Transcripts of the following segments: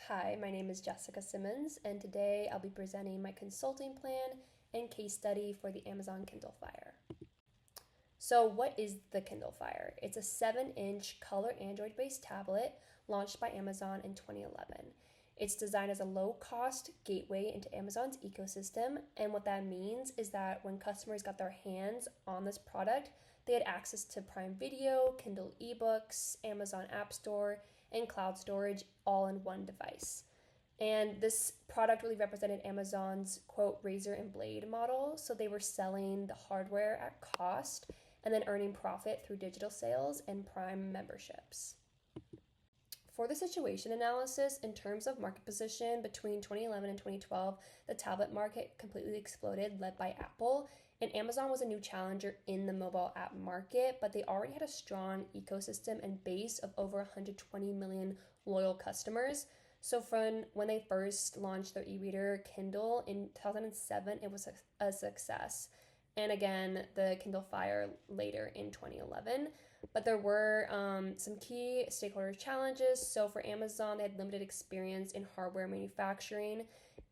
Hi, my name is Jessica Simmons, and today I'll be presenting my consulting plan and case study for the Amazon Kindle Fire. So, what is the Kindle Fire? It's a 7-inch color Android based tablet launched by Amazon in 2011. It's designed as a low cost gateway into Amazon's ecosystem, and what that means is that when customers got their hands on this product, they had access to Prime Video, Kindle eBooks, Amazon App Store, and cloud storage all in one device. And this product really represented Amazon's quote razor and blade model. So they were selling the hardware at cost and then earning profit through digital sales and Prime memberships. For the situation analysis, in terms of market position between 2011 and 2012, the tablet market completely exploded, led by Apple. And Amazon was a new challenger in the mobile app market, but they already had a strong ecosystem and base of over 120 million loyal customers. So from when they first launched their e-reader Kindle in 2007, it was a success. And again, the Kindle Fire later in 2011. But there were some key stakeholder challenges. So for Amazon, they had limited experience in hardware manufacturing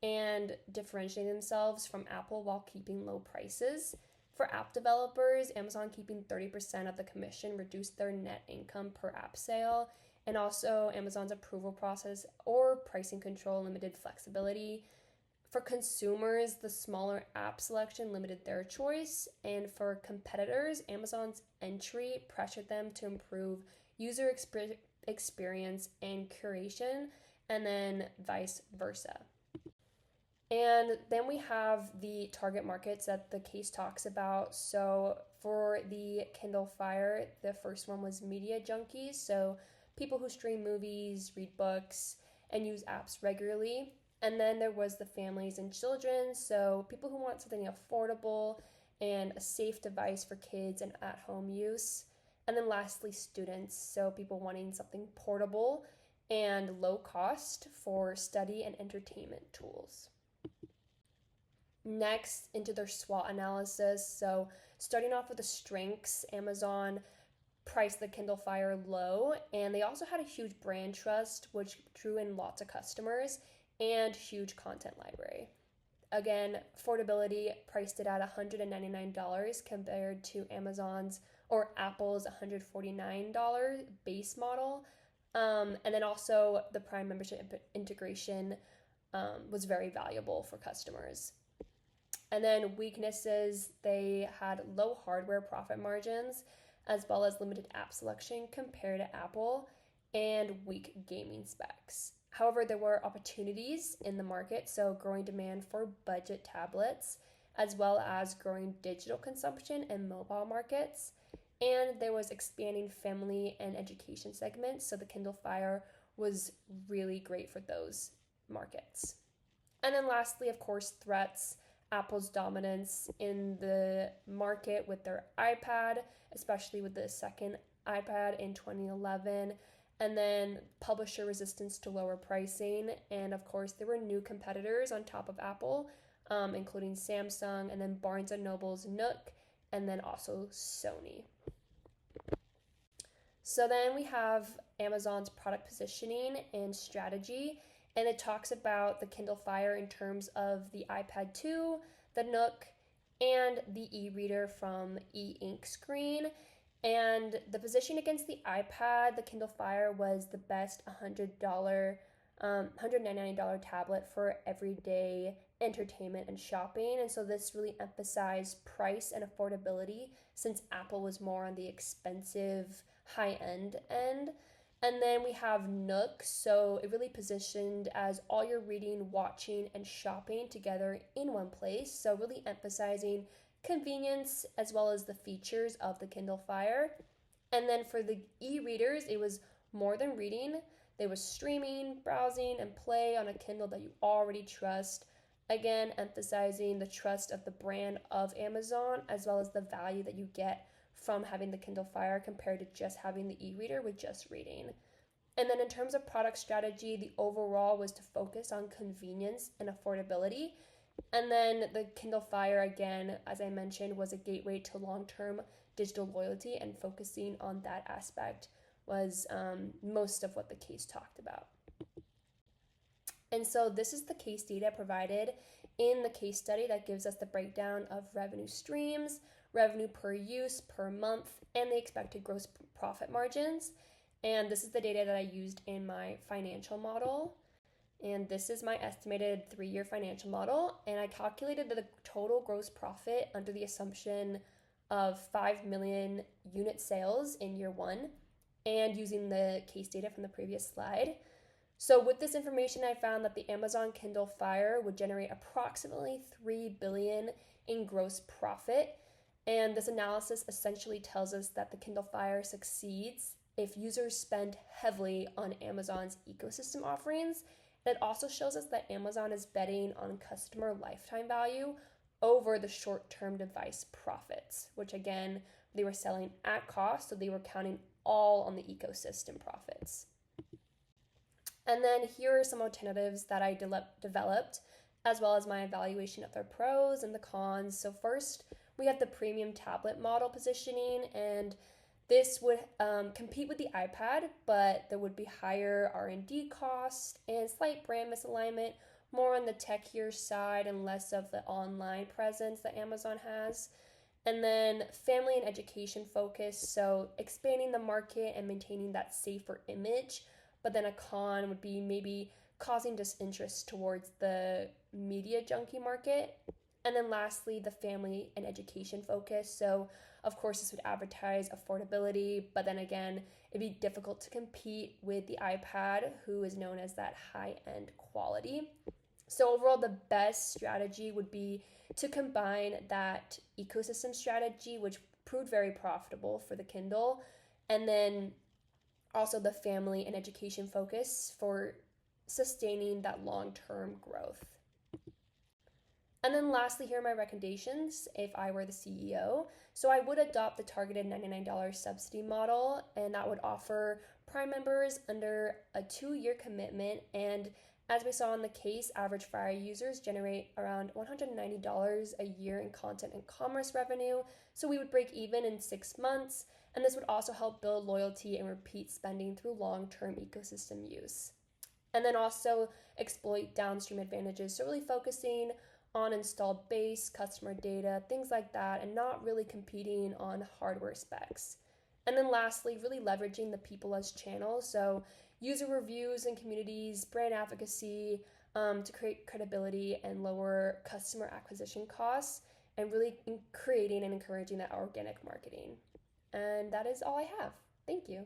and differentiating themselves from Apple while keeping low prices. For app developers, Amazon keeping 30% of the commission reduced their net income per app sale. And also, Amazon's approval process or pricing control limited flexibility. For consumers, the smaller app selection limited their choice. And for competitors, Amazon's entry pressured them to improve user experience and curation, and then vice versa. And then we have the target markets that the case talks about. So for the Kindle Fire, the first one was media junkies. So people who stream movies, read books, and use apps regularly. And then there was the families and children. So people who want something affordable and a safe device for kids and at-home use. And then lastly, students. So people wanting something portable and low cost for study and entertainment tools. Next, into their SWOT analysis. So starting off with the strengths, Amazon priced the Kindle Fire low, and they also had a huge brand trust, which drew in lots of customers, and huge content library. Again, affordability priced it at $199 compared to Amazon's or Apple's $149 base model. And then also the Prime membership integration was very valuable for customers. And then weaknesses, they had low hardware profit margins, as well as limited app selection compared to Apple, and weak gaming specs. However, there were opportunities in the market, so growing demand for budget tablets, as well as growing digital consumption and mobile markets. And there was expanding family and education segments, so the Kindle Fire was really great for those markets. And then lastly, of course, threats. Apple's dominance in the market with their iPad, especially with the second iPad in 2011, and then publisher resistance to lower pricing. And of course, there were new competitors on top of Apple, including Samsung, and then Barnes & Noble's Nook, and then also Sony. So then we have Amazon's product positioning and strategy. And it talks about the Kindle Fire in terms of the iPad 2, the Nook, and the e-reader from e-ink screen. And the position against the iPad, the Kindle Fire was the best $199 tablet for everyday entertainment and shopping. And so this really emphasized price and affordability, since Apple was more on the expensive high-end end. And then we have Nook, so it really positioned as all your reading, watching, and shopping together in one place. So really emphasizing convenience as well as the features of the Kindle Fire. And then for the e-readers, it was more than reading. There was streaming, browsing, and play on a Kindle that you already trust. Again, emphasizing the trust of the brand of Amazon, as well as the value that you get from having the Kindle Fire compared to just having the e-reader with just reading. And then in terms of product strategy, the overall was to focus on convenience and affordability. And then the Kindle Fire, again, as I mentioned, was a gateway to long-term digital loyalty, and focusing on that aspect was most of what the case talked about. And so this is the case data provided in the case study that gives us the breakdown of revenue streams, revenue per use per month, and the expected gross profit margins. And this is the data that I used in my financial model. And this is my estimated 3-year financial model. And I calculated the total gross profit under the assumption of 5 million unit sales in year 1 and using the case data from the previous slide. So with this information, I found that the Amazon Kindle Fire would generate approximately $3 billion in gross profit. And this analysis essentially tells us that the Kindle Fire succeeds if users spend heavily on Amazon's ecosystem offerings. It also shows us that Amazon is betting on customer lifetime value over the short-term device profits, which again, they were selling at cost, so they were counting all on the ecosystem profits. And then here are some alternatives that I developed, as well as my evaluation of their pros and the cons. So first, we have the premium tablet model positioning, and this would compete with the iPad, but there would be higher R&D costs and slight brand misalignment, more on the techier side and less of the online presence that Amazon has. And then family and education focus, so expanding the market and maintaining that safer image. But then a con would be maybe causing disinterest towards the media junkie market. And then lastly, the family and education focus. So of course, this would advertise affordability, but then again, it'd be difficult to compete with the iPad, who is known as that high-end quality. So overall, the best strategy would be to combine that ecosystem strategy, which proved very profitable for the Kindle, and then also the family and education focus for sustaining that long-term growth. And then lastly, here are my recommendations if I were the CEO. So I would adopt the targeted $99 subsidy model, and that would offer Prime members under a 2-year commitment. And as we saw in the case, average Fire users generate around $190 a year in content and commerce revenue. So we would break even in 6 months. And this would also help build loyalty and repeat spending through long-term ecosystem use. And then also exploit downstream advantages. So really focusing on installed base, customer data, things like that, and not really competing on hardware specs. And then lastly, really leveraging the people as channels. So user reviews and communities, brand advocacy to create credibility and lower customer acquisition costs, and really creating and encouraging that organic marketing. And that is all I have. Thank you.